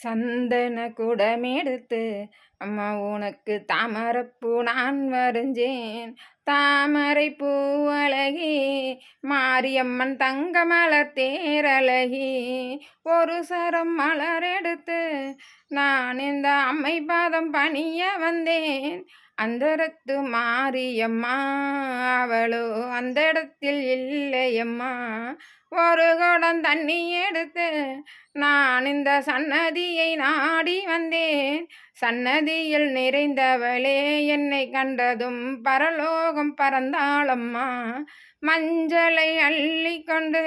சந்தன குடமெடுத்து அம்மா உனக்கு தாமரப்பூ நான் வரைஞ்சேன். தாமரை பூவழகி மாரியம்மன் தங்க மலர் தேரழகி. ஒரு சரம் மலர் எடுத்து நான் இந்த அம்மை பாதம் பணிய வந்தேன். அந்தரத்து மாரியம்மா அவளோ அந்த இடத்தில் இல்லையம்மா. ஒரு குடம் தண்ணி எடுத்து நான் இந்த சன்னதியை நாடி வந்தேன். சன்னதியில் நிறைந்தவளே என்னை கண்டதும் பரலோகம் பறந்தாளம்மா. மஞ்சளை அள்ளி கொண்டு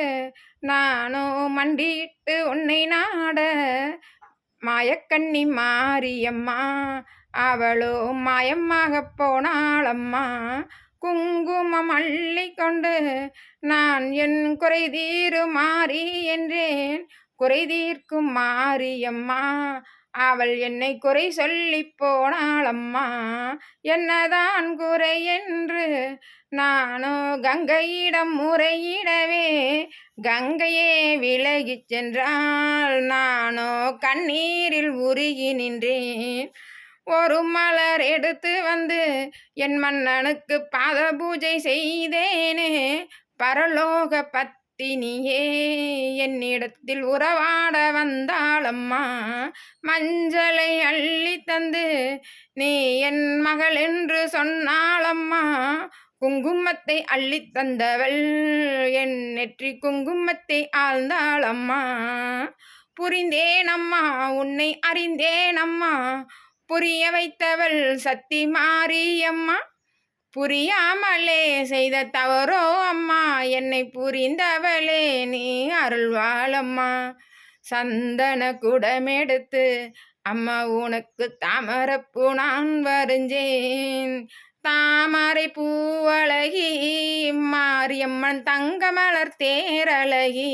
நானோ மண்டியிட்டு உன்னை நாட. மாயக்கண்ணி மாரியம்மா அவளோ மாயமாக போனாளம்மா. குங்குமம் அள்ளி கொண்டு நான் என் குறை தீருமாறி என்றேன். குறை தீர்க்கும் மாரியம்மா அவள் என்னை குறை சொல்லி போனாளம்மா. என்னதான் குறை என்று நானோ கங்கையிடம் முறையிடவே. கங்கையே விலகிச் சென்றால் நானோ கண்ணீரில் உருகி நின்றேன். ஒரு மலர் எடுத்து வந்து என் மன்னனுக்கு பாத பூஜை செய்தேனே. பரலோக பத்தினியே என்னிடத்தில் உறவாட வந்தாளம்மா. மஞ்சளை அள்ளி தந்து நீ என் மகள் என்று சொன்னாளம்மா. குங்குமத்தை அள்ளி தந்தவள் என் நெற்றி குங்குமத்தை ஆழ்ந்தாளம்மா. புரிந்தேனம்மா உன்னை அறிந்தேனம்மா. புரிய வைத்தவள் சத்தி மாரியம்மா. புரியாமலே செய்த தவறோ அம்மா என்னை புரிந்தவளே நீ அருள்வாளம்மா. சந்தன குடமெடுத்து அம்மா உனக்கு தாமரப்பூ நான் வரைஞ்சேன். தாமரை பூவழகி மாரியம்மன் தங்க மலர் தேரழகி.